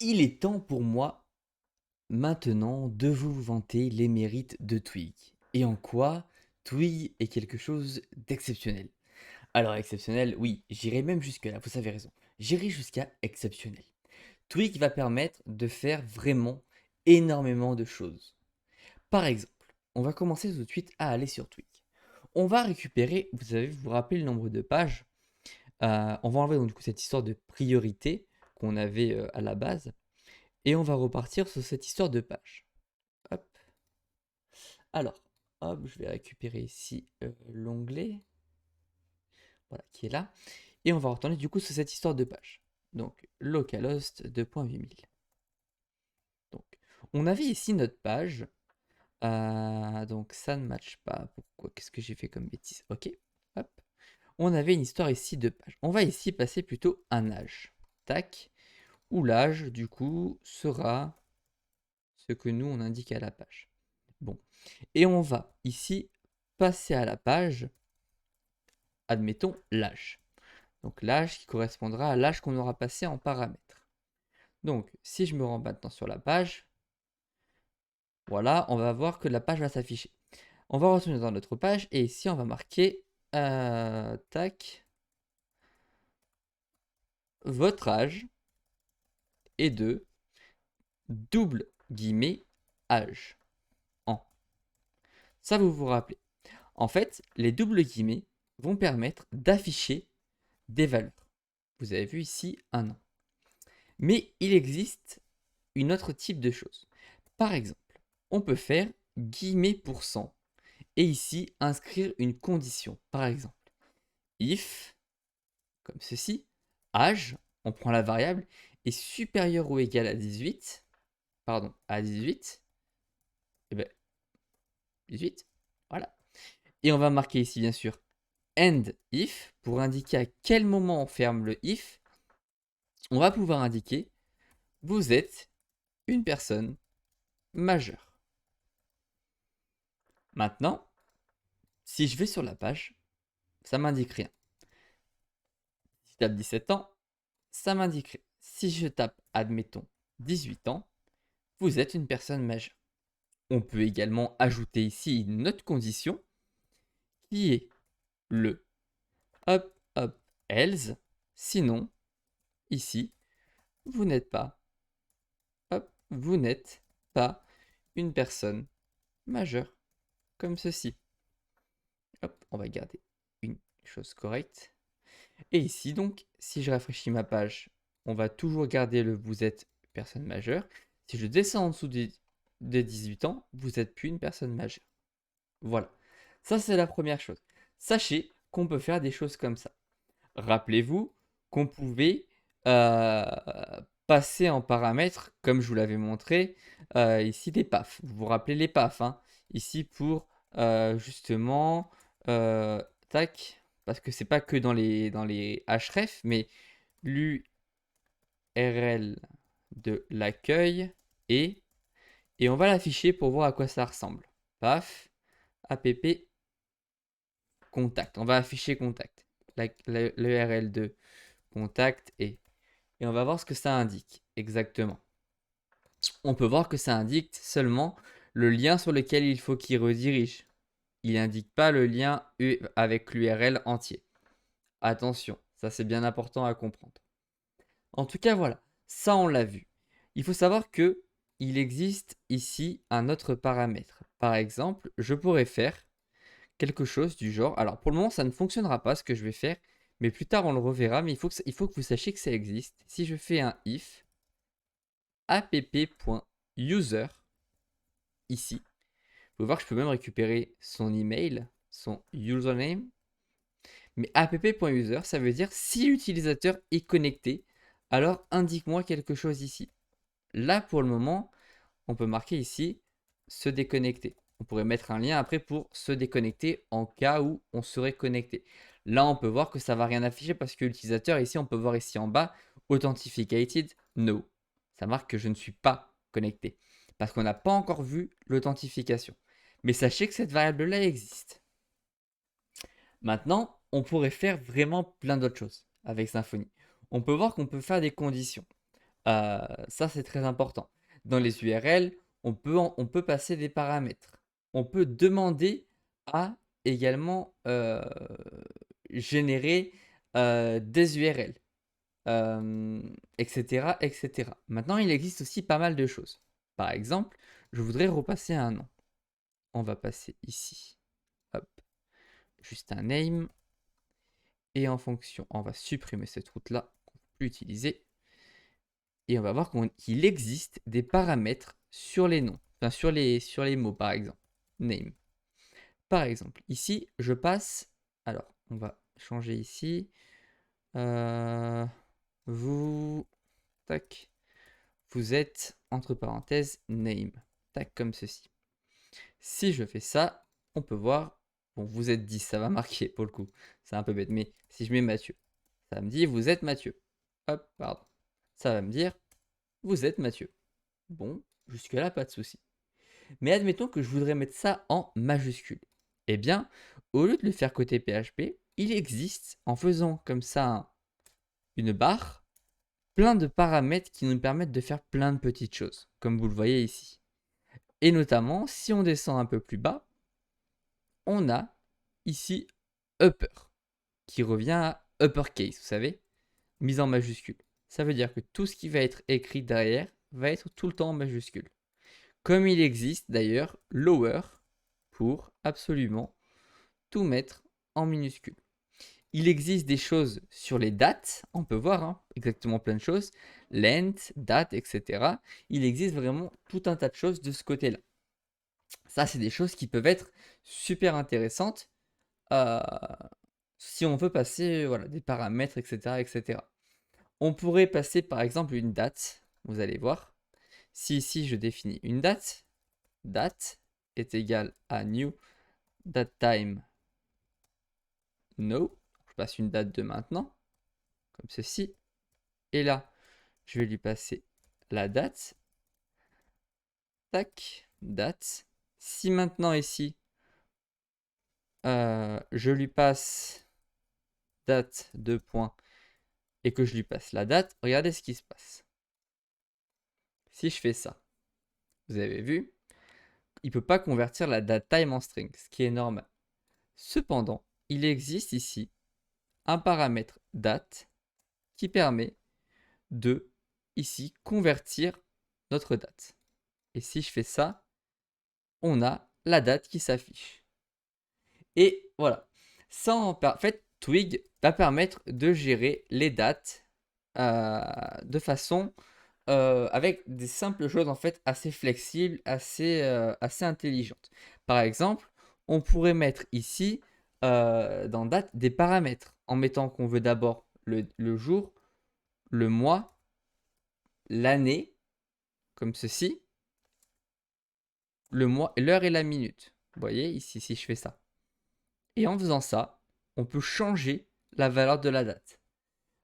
Il est temps pour moi maintenant de vous vanter les mérites de Twig. Et en quoi Twig est quelque chose d'exceptionnel. Alors exceptionnel, oui, j'irai même jusque là, vous avez raison. J'irai jusqu'à exceptionnel. Twig va permettre de faire vraiment énormément de choses. Par exemple, on va commencer tout de suite à aller sur Twig. On va récupérer, vous rappelez le nombre de pages. On va enlever donc du coup cette histoire de priorité qu'on avait à la base. Et on va repartir sur cette histoire de page. Hop. Alors, hop, je vais récupérer ici l'onglet, voilà, qui est là. Et on va retourner du coup sur cette histoire de page. Donc, localhost 2.8000. Donc, on avait ici notre page. Donc, ça ne matche pas. Pourquoi? Qu'est-ce que j'ai fait comme bêtise? Ok, hop. On avait une histoire ici de page. On va ici passer plutôt un âge. Tac. Où l'âge, du coup, sera ce que nous, on indique à la page. Bon. Et on va ici passer à la page, admettons, l'âge. Donc l'âge qui correspondra à l'âge qu'on aura passé en paramètres. Donc si je me rends maintenant sur la page, voilà, on va voir que la page va s'afficher. On va retourner dans notre page et ici on va marquer, tac, votre âge est de double guillemets âge en. Ça vous vous rappelez. En fait, les doubles guillemets vont permettre d'afficher des valeurs. Vous avez vu ici un an. Mais il existe une autre type de chose. Par exemple, on peut faire guillemets pour cent et ici inscrire une condition. Par exemple, if, comme ceci, âge, on prend la variable, est supérieur ou égal à 18, pardon, à 18, et bien 18, voilà. Et on va marquer ici bien sûr end if pour indiquer à quel moment on ferme le if. On va pouvoir indiquer vous êtes une personne majeure. Maintenant, si je vais sur la page, ça m'indique rien. Si je tape 17 ans, ça m'indique rien. Si je tape, admettons, 18 ans, vous êtes une personne majeure. On peut également ajouter ici une autre condition qui est le hop hop else. Sinon, ici, vous n'êtes pas, hop, vous n'êtes pas une personne majeure, comme ceci. Hop, on va garder une chose correcte. Et ici, donc, si je rafraîchis ma page, on va toujours garder le vous êtes personne majeure. Si je descends en dessous des 18 ans, vous n'êtes plus une personne majeure. Voilà. Ça, c'est la première chose. Sachez qu'on peut faire des choses comme ça. Rappelez-vous qu'on pouvait euh, passer en paramètres, comme je vous l'avais montré, ici des PAF. Vous vous rappelez les PAF, hein, ici pour justement, tac, parce que c'est pas que dans les href, mais l'URL de l'accueil et on va l'afficher pour voir à quoi ça ressemble. PAF, app, contact. On va afficher contact. L'URL de contact et on va voir ce que ça indique exactement. On peut voir que ça indique seulement le lien sur lequel il faut qu'il redirige. Il n'indique pas le lien avec l'URL entier. Attention, ça c'est bien important à comprendre. En tout cas, voilà, ça on l'a vu. Il faut savoir que il existe ici un autre paramètre. Par exemple, je pourrais faire quelque chose du genre. Alors pour le moment, ça ne fonctionnera pas ce que je vais faire, mais plus tard on le reverra. Mais il faut que vous sachiez que ça existe. Si je fais un if app.user ici, vous pouvez voir que je peux même récupérer son email, son username. Mais app.user, ça veut dire si l'utilisateur est connecté, alors indique-moi quelque chose ici. Là, pour le moment, on peut marquer ici se déconnecter. On pourrait mettre un lien après pour se déconnecter en cas où on serait connecté. Là, on peut voir que ça ne va rien afficher parce que l'utilisateur, ici, on peut voir ici en bas, authenticated, no. Ça marque que je ne suis pas connecté parce qu'on n'a pas encore vu l'authentification. Mais sachez que cette variable-là existe. Maintenant, on pourrait faire vraiment plein d'autres choses avec Symfony. On peut voir qu'on peut faire des conditions. Ça, c'est très important. Dans les URL, on peut passer des paramètres. On peut demander à également générer des URL, etc., etc. Maintenant, il existe aussi pas mal de choses. Par exemple, je voudrais repasser un nom. On va passer ici, hop, juste un name. Et en fonction, on va supprimer cette route-là qu'on ne peut plus utiliser. Et on va voir qu'il existe des paramètres sur les noms, enfin sur les mots par exemple. Name. Par exemple, ici, je passe. Alors, on va changer ici. Vous. Tac. Vous êtes, entre parenthèses, name. Tac, comme ceci. Si je fais ça, on peut voir. Bon, vous êtes 10, ça va marquer pour le coup. C'est un peu bête, mais si je mets Mathieu, ça me dit vous êtes Mathieu. Hop, pardon. Ça va me dire vous êtes Mathieu. Bon, jusque-là, pas de souci. Mais admettons que je voudrais mettre ça en majuscule. Eh bien, au lieu de le faire côté PHP, il existe, en faisant comme ça une barre, plein de paramètres qui nous permettent de faire plein de petites choses, comme vous le voyez ici. Et notamment, si on descend un peu plus bas, on a ici upper, qui revient à uppercase, vous savez, mise en majuscule. Ça veut dire que tout ce qui va être écrit derrière va être tout le temps en majuscule. Comme il existe d'ailleurs lower pour absolument tout mettre en minuscule. Il existe des choses sur les dates, on peut voir exactement plein de choses, length, date, etc. Il existe vraiment tout un tas de choses de ce côté-là. Ça, c'est des choses qui peuvent être super intéressantes euh, si on veut passer voilà, des paramètres, etc., etc. On pourrait passer par exemple une date, vous allez voir. Si ici je définis une date, date est égal à new datetime no. Je passe une date de maintenant, comme ceci. Et là, je vais lui passer la date. Tac, date. Si maintenant ici, je lui passe date de point et que je lui passe la date, regardez ce qui se passe. Si je fais ça, vous avez vu, il ne peut pas convertir la date time en string, ce qui est normal. Cependant, il existe ici un paramètre date qui permet de, ici, convertir notre date. Et si je fais ça, on a la date qui s'affiche. Et voilà. En fait, Twig va permettre de gérer les dates de façon avec des simples choses en fait assez flexibles, assez intelligentes. Par exemple, on pourrait mettre ici dans date des paramètres en mettant qu'on veut d'abord le jour, le mois, l'année, comme ceci, le mois, l'heure et la minute. Vous voyez ici si je fais ça. Et en faisant ça, on peut changer la valeur de la date.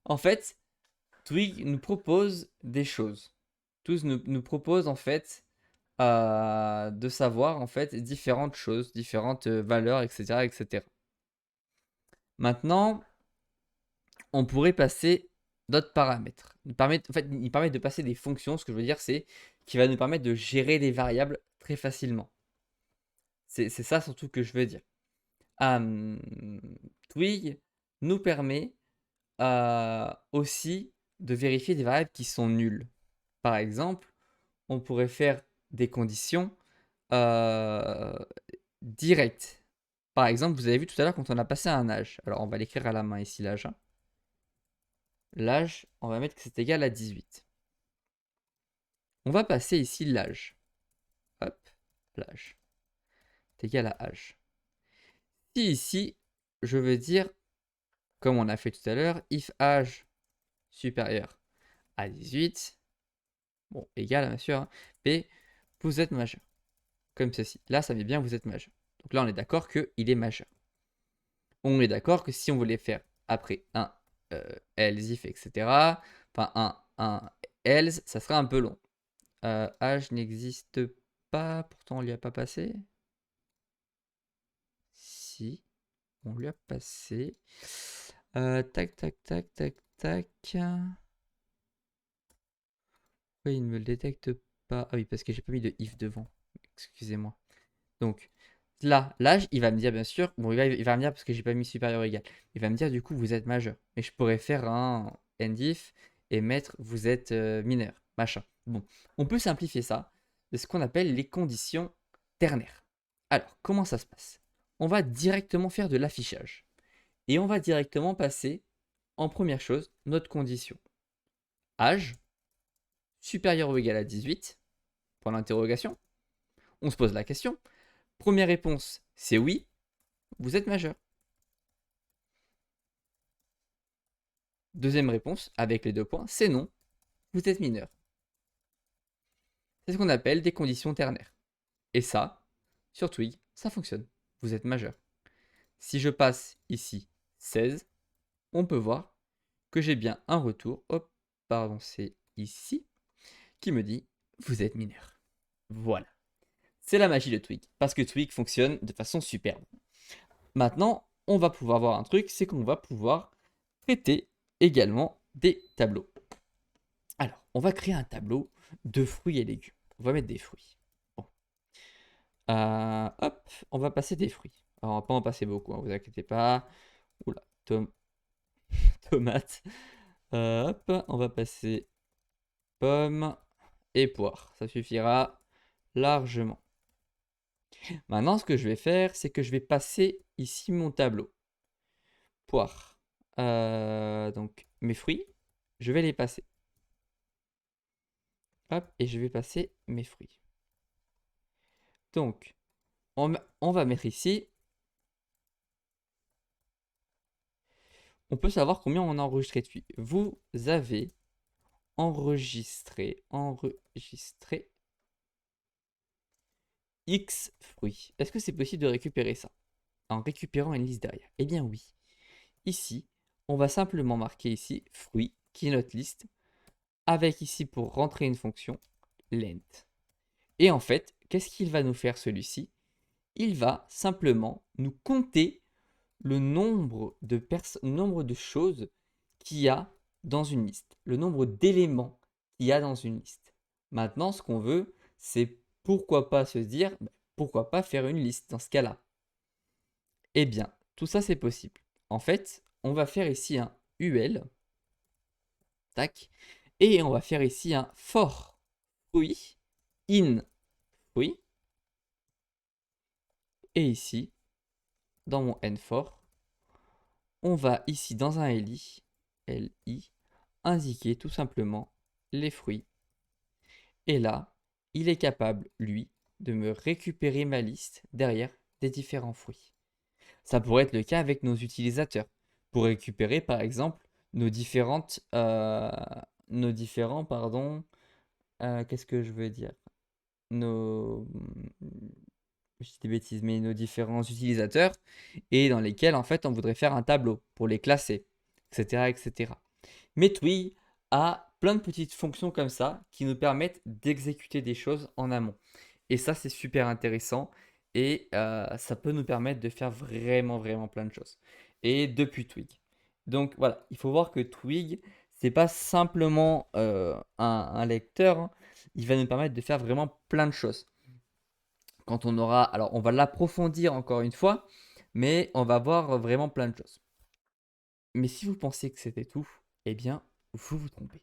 En fait, Twig nous propose des choses. Tous nous propose en fait de savoir en fait différentes choses, différentes valeurs, etc., etc. Maintenant, on pourrait passer d'autres paramètres. Il permet de passer des fonctions. Ce que je veux dire, c'est qu'il va nous permettre de gérer des variables très facilement. C'est ça surtout que je veux dire. Twig nous permet aussi de vérifier des variables qui sont nulles. Par exemple, on pourrait faire des conditions directes. Par exemple, vous avez vu tout à l'heure quand on a passé un âge. Alors, on va l'écrire à la main ici, l'âge. L'âge, on va mettre que c'est égal à 18. On va passer ici l'âge. Hop, l'âge. C'est égal à âge. Si ici, je veux dire, comme on a fait tout à l'heure, if âge supérieur à 18, bon, égal bien sûr, P, vous êtes majeur. Comme ceci. Là, ça met bien vous êtes majeur. Donc là, on est d'accord qu'il est majeur. On est d'accord que si on voulait faire après un else if, etc., enfin un else, ça serait un peu long. Âge n'existe pas, pourtant on lui a pas passé. Si, on lui a passé. Tac, tac, tac, tac, tac. pourquoi il ne me le détecte pas? Ah oui, parce que j'ai pas mis de if devant. Excusez-moi. Donc, là, il va me dire, bien sûr, bon, il va me dire parce que j'ai pas mis supérieur ou égal. Il va me dire, du coup, vous êtes majeur. Mais je pourrais faire un end if et mettre, vous êtes mineur, machin. Bon, on peut simplifier ça de ce qu'on appelle les conditions ternaires. Alors, comment ça se passe? On va directement faire de l'affichage. Et on va directement passer, en première chose, notre condition. Âge, supérieur ou égal à 18, pour l'interrogation. On se pose la question. Première réponse, c'est oui, vous êtes majeur. Deuxième réponse, avec les 2 points, c'est non, vous êtes mineur. C'est ce qu'on appelle des conditions ternaires. Et ça, sur Twig, ça fonctionne. Vous êtes majeur. Si je passe ici 16, on peut voir que j'ai bien un retour. Hop, pardon, c'est ici, qui me dit vous êtes mineur. Voilà. C'est la magie de Twig, parce que Twig fonctionne de façon superbe. Maintenant, on va pouvoir voir un truc, c'est qu'on va pouvoir traiter également des tableaux. Alors, on va créer un tableau de fruits et légumes. On va mettre des fruits. Bon. Hop, on va passer des fruits. Alors, on va pas en passer beaucoup, hein, vous inquiétez pas. Oula, tomate. Hop, on va passer pommes et poires. Ça suffira largement. Maintenant, ce que je vais faire, c'est que je vais passer ici mon tableau. Poires. Donc, mes fruits, je vais les passer. Hop, et je vais passer mes fruits. Donc, on va mettre ici. On peut savoir combien on a enregistré de fruits. Vous avez enregistré X fruits. Est-ce que c'est possible de récupérer ça en récupérant une liste derrière? Eh bien oui. Ici, on va simplement marquer ici fruits, qui est notre liste, avec ici pour rentrer une fonction length. Et en fait, qu'est-ce qu'il va nous faire celui-ci? Il va simplement nous compter le nombre de choses qu'il y a dans une liste, le nombre d'éléments qu'il y a dans une liste. Maintenant, ce qu'on veut, c'est pourquoi pas se dire, pourquoi pas faire une liste dans ce cas-là? Eh bien, tout ça, c'est possible. En fait, on va faire ici un UL, tac, et on va faire ici un for fruit, in fruit, et ici, dans mon nfor, on va ici dans un li, indiquer tout simplement les fruits. Et là, il est capable, lui, de me récupérer ma liste derrière des différents fruits. Ça pourrait être le cas avec nos utilisateurs, pour récupérer par exemple nos différents, pardon, qu'est-ce que je veux dire? Nos, je dis des bêtises, mais nos différents utilisateurs, et dans lesquels en fait on voudrait faire un tableau pour les classer, etc., etc. Mais Twig a plein de petites fonctions comme ça qui nous permettent d'exécuter des choses en amont. Et ça, c'est super intéressant et ça peut nous permettre de faire vraiment, vraiment plein de choses. Et depuis Twig. Donc voilà, il faut voir que Twig, c'est pas simplement un lecteur, hein. Il va nous permettre de faire vraiment plein de choses. Quand on aura, alors on va l'approfondir encore une fois, mais on va voir vraiment plein de choses. Mais si vous pensez que c'était tout, eh bien, vous vous trompez.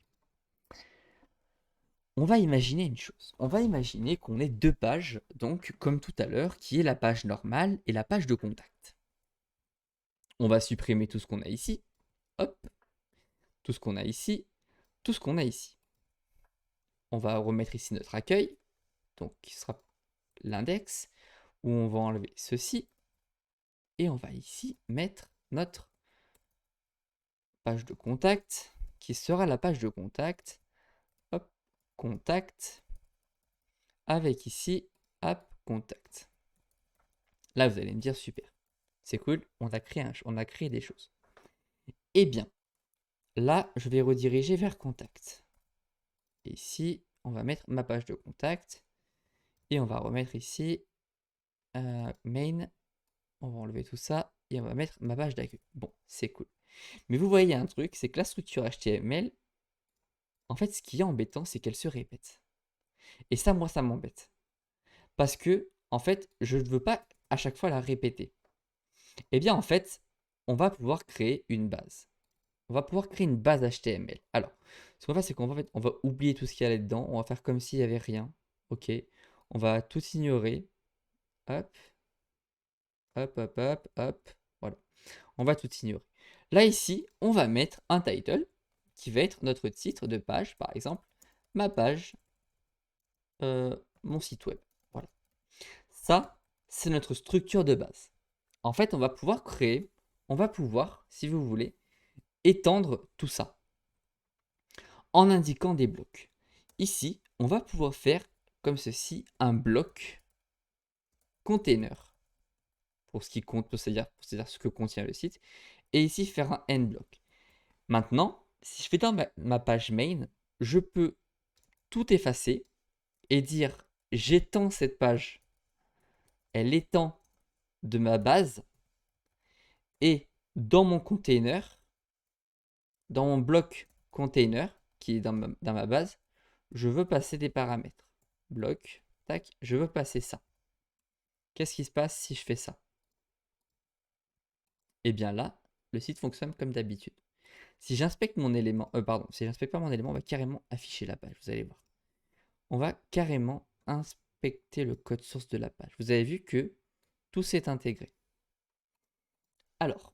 On va imaginer une chose. On va imaginer qu'on ait 2 pages, donc comme tout à l'heure, qui est la page normale et la page de contact. On va supprimer tout ce qu'on a ici. Hop. Tout ce qu'on a ici. Tout ce qu'on a ici. On va remettre ici notre accueil, donc qui sera l'index, où on va enlever ceci. Et on va ici mettre notre page de contact, qui sera la page de contact. Hop. Contact. Avec ici, app contact. Là, vous allez me dire, super, c'est cool, on a créé des choses. Eh bien, là, je vais rediriger vers contact. Et ici, on va mettre ma page de contact. Et on va remettre ici main. On va enlever tout ça. Et on va mettre ma page d'accueil. Bon, c'est cool. Mais vous voyez un truc, c'est que la structure HTML, en fait, ce qui est embêtant, c'est qu'elle se répète. Et ça, moi, ça m'embête. Parce que, en fait, je ne veux pas à chaque fois la répéter. Eh bien, en fait, on va pouvoir créer une base. On va pouvoir créer une base HTML. Alors, ce qu'on va faire, c'est on va oublier tout ce qu'il y a là-dedans. On va faire comme s'il n'y avait rien. OK. On va tout ignorer. Hop, hop, hop, hop, hop. Voilà. On va tout ignorer. Là, ici, on va mettre un title qui va être notre titre de page, par exemple, ma page, mon site web. Voilà. Ça, c'est notre structure de base. En fait, on va pouvoir, si vous voulez, étendre tout ça en indiquant des blocs. Ici, on va pouvoir faire comme ceci un bloc container pour ce qui compte, c'est-à-dire ce que contient le site, et ici faire un end block. Maintenant, si je fais dans ma page main, je peux tout effacer et dire j'étends cette page, elle étend de ma base, et dans mon container, dans mon bloc container qui est dans ma base, je veux passer des paramètres. Bloc, tac, je veux passer ça. Qu'est-ce qui se passe si je fais ça? Et bien là, le site fonctionne comme d'habitude. Si j'inspecte mon élément, si j'inspecte pas mon élément, on va carrément afficher la page, vous allez voir. On va carrément inspecter le code source de la page. Vous avez vu que tout s'est intégré. Alors,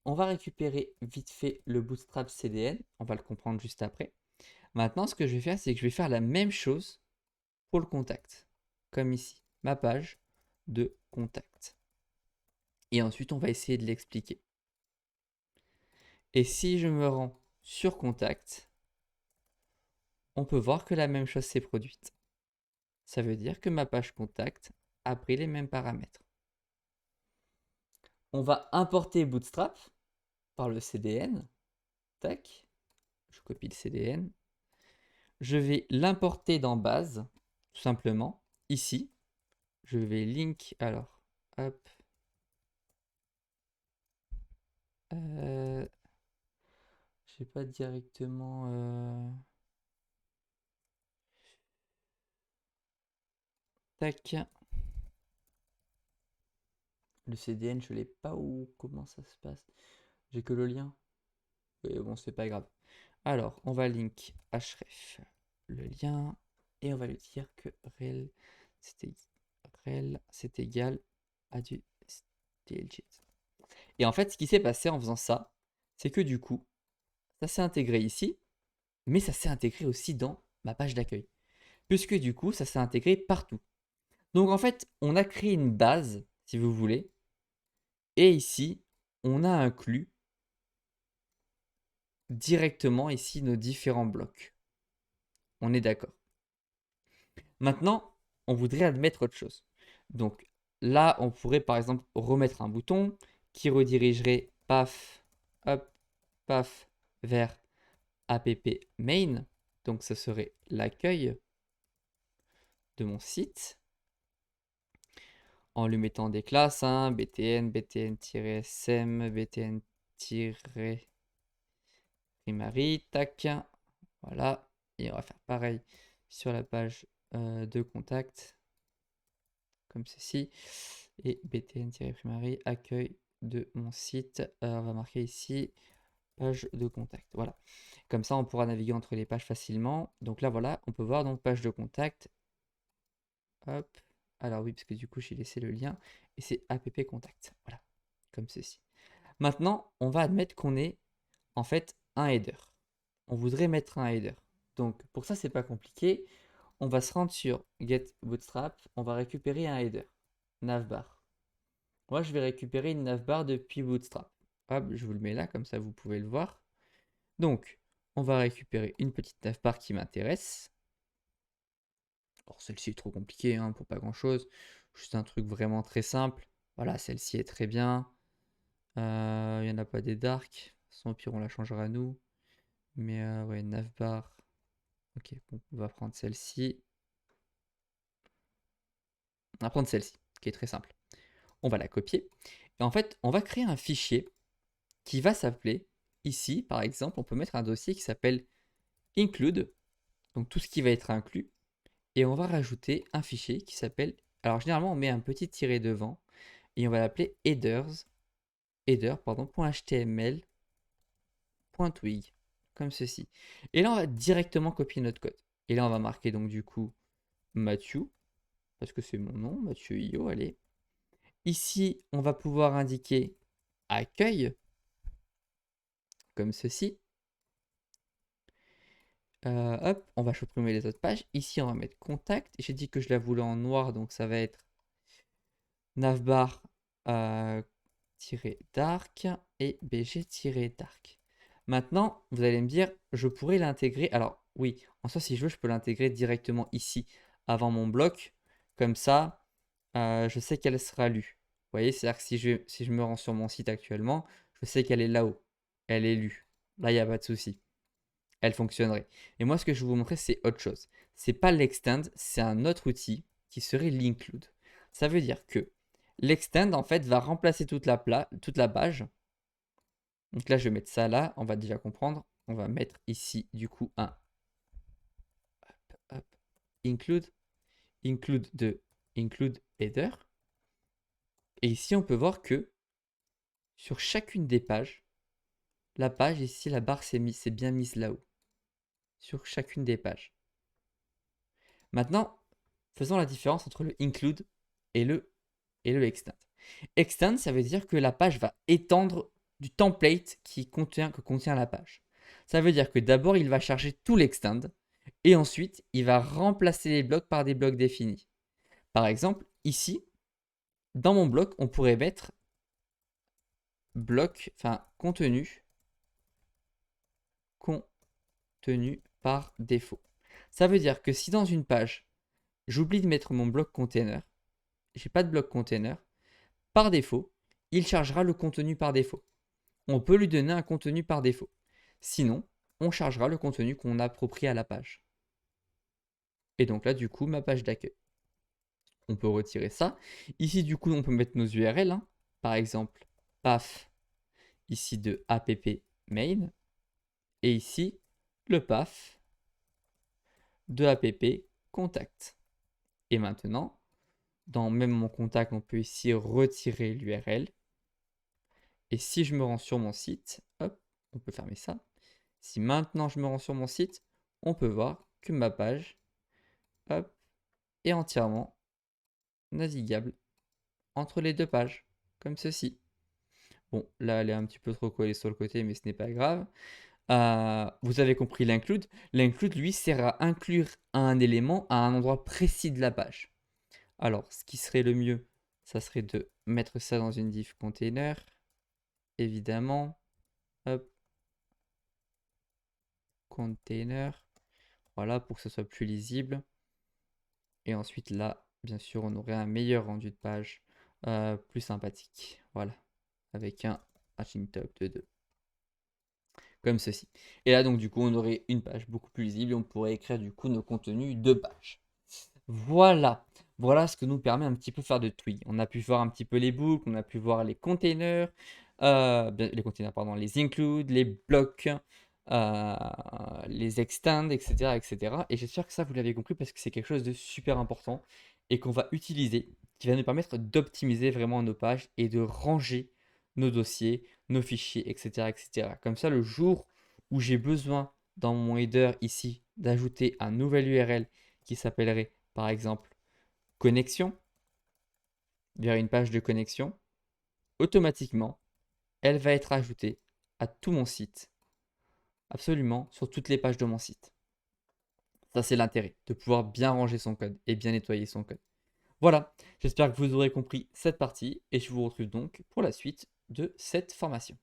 on va récupérer vite fait le Bootstrap CDN, on va le comprendre juste après. Maintenant, ce que je vais faire, c'est que je vais faire la même chose pour le contact, comme ici, ma page de contact. Et ensuite, on va essayer de l'expliquer. Et si je me rends sur contact, on peut voir que la même chose s'est produite. Ça veut dire que ma page contact a pris les mêmes paramètres. On va importer Bootstrap par le CDN. Tac, je copie le CDN. Je vais l'importer dans base, tout simplement, ici. Je vais link, alors, hop. Je sais pas directement. Tac. Le CDN, je l'ai pas ou comment ça se passe? J'ai que le lien. Mais bon, c'est pas grave. Alors, on va link href le lien et on va lui dire que rel c'est égal à du stylejit. Et en fait, ce qui s'est passé en faisant ça, c'est que du coup, ça s'est intégré ici, mais ça s'est intégré aussi dans ma page d'accueil. Puisque du coup, ça s'est intégré partout. Donc en fait, on a créé une base, si vous voulez, et ici, on a inclus directement ici nos différents blocs. On est d'accord. Maintenant, on voudrait admettre autre chose. Donc là, on pourrait par exemple remettre un bouton qui redirigerait paf, hop, paf, vers app main. Donc ce serait l'accueil de mon site. En lui mettant des classes, hein, btn, btn-sm, btn-primary, tac. Voilà. Et on va faire pareil sur la page de contact, comme ceci. Et btn-primary, accueil de mon site. On va marquer ici page de contact. Voilà. Comme ça, on pourra naviguer entre les pages facilement. Donc là, voilà, on peut voir donc page de contact. Hop. Alors oui, parce que du coup, j'ai laissé le lien. Et c'est app contact. Voilà. Comme ceci. Maintenant, on va admettre qu'on est en fait un header. On voudrait mettre un header. Donc pour ça, c'est pas compliqué. On va se rendre sur Get Bootstrap. On va récupérer un header. Navbar. Moi, je vais récupérer une navbar depuis Bootstrap. Hop, je vous le mets là, comme ça vous pouvez le voir. Donc, on va récupérer une petite navbar qui m'intéresse. Alors, celle-ci est trop compliquée hein, pour pas grand-chose. Juste un truc vraiment très simple. Voilà, celle-ci est très bien. Il n'y en a pas des dark. Sans pire, on la changera à nous. Mais ouais, navbar. Ok, bon, on va prendre celle-ci. On va prendre celle-ci, qui est très simple. On va la copier. Et en fait, on va créer un fichier qui va s'appeler, ici, par exemple, on peut mettre un dossier qui s'appelle include, donc tout ce qui va être inclus, et on va rajouter un fichier qui s'appelle, alors généralement on met un petit tiret devant, et on va l'appeler header.html.twig, comme ceci. Et là on va directement copier notre code. Et là on va marquer donc du coup Mathieu, parce que c'est mon nom, Mathieu Io, allez. Ici on va pouvoir indiquer accueil, comme ceci. Hop, on va supprimer les autres pages. Ici, on va mettre contact. J'ai dit que je la voulais en noir, donc ça va être navbar dark et bg-dark. Maintenant, vous allez me dire, je pourrais l'intégrer. Alors, oui, en soi, si je veux, je peux l'intégrer directement ici, avant mon bloc. Comme ça, je sais qu'elle sera lue. Vous voyez, c'est-à-dire que si je me rends sur mon site actuellement, je sais qu'elle est là-haut. Elle est lue. Là, il n'y a pas de souci. Elle fonctionnerait. Et moi, ce que je vais vous montrer, c'est autre chose. C'est pas l'extend, c'est un autre outil qui serait l'include. Ça veut dire que l'extend, en fait, va remplacer toute la page. Donc là, je vais mettre ça là. On va déjà comprendre. On va mettre ici, du coup, un hop, include de include header. Et ici, on peut voir que sur chacune des pages, la page ici, la barre s'est bien mise là-haut. Sur chacune des pages. Maintenant, faisons la différence entre le include et le extend. Extend, ça veut dire que la page va étendre du template que contient la page. Ça veut dire que d'abord, il va charger tout l'extend et ensuite, il va remplacer les blocs par des blocs définis. Par exemple, ici, dans mon bloc, on pourrait mettre contenu par défaut. Ça veut dire que si dans une page, j'oublie de mettre mon bloc container, j'ai pas de bloc container, par défaut, il chargera le contenu par défaut. On peut lui donner un contenu par défaut. Sinon, on chargera le contenu qu'on a approprié à la page. Et donc là, du coup, ma page d'accueil. On peut retirer ça. Ici, du coup, on peut mettre nos URL. Hein. Par exemple, path, ici de app main. Et ici, le path de app contact. Et maintenant, dans même mon contact, on peut ici retirer l'URL. Et si je me rends sur mon site, hop, on peut fermer ça. Si maintenant je me rends sur mon site, on peut voir que ma page, hop, est entièrement navigable entre les deux pages, comme ceci. Bon, là, elle est un petit peu trop collée sur le côté, mais ce n'est pas grave. Vous avez compris l'include. L'include, lui, sert à inclure un élément à un endroit précis de la page. Alors, ce qui serait le mieux, ça serait de mettre ça dans une div container, évidemment. Hop. Container. Voilà, pour que ce soit plus lisible. Et ensuite, là, bien sûr, on aurait un meilleur rendu de page, plus sympathique. Voilà, avec un matching top de 2. Comme ceci. Et là, donc, du coup, on aurait une page beaucoup plus lisible et on pourrait écrire, du coup, nos contenus de page. Voilà. Voilà ce que nous permet un petit peu faire de Twig. On a pu voir un petit peu les boucles, on a pu voir les containers, les include, les blocs, les extend, etc., etc. Et j'espère que ça, vous l'avez compris parce que c'est quelque chose de super important et qu'on va utiliser, qui va nous permettre d'optimiser vraiment nos pages et de ranger nos dossiers, nos fichiers, etc., etc. Comme ça, le jour où j'ai besoin dans mon header ici d'ajouter un nouvel URL qui s'appellerait par exemple connexion vers une page de connexion, automatiquement, elle va être ajoutée à tout mon site, absolument sur toutes les pages de mon site. Ça, c'est l'intérêt, de pouvoir bien ranger son code et bien nettoyer son code. Voilà, j'espère que vous aurez compris cette partie et je vous retrouve donc pour la suite de cette formation.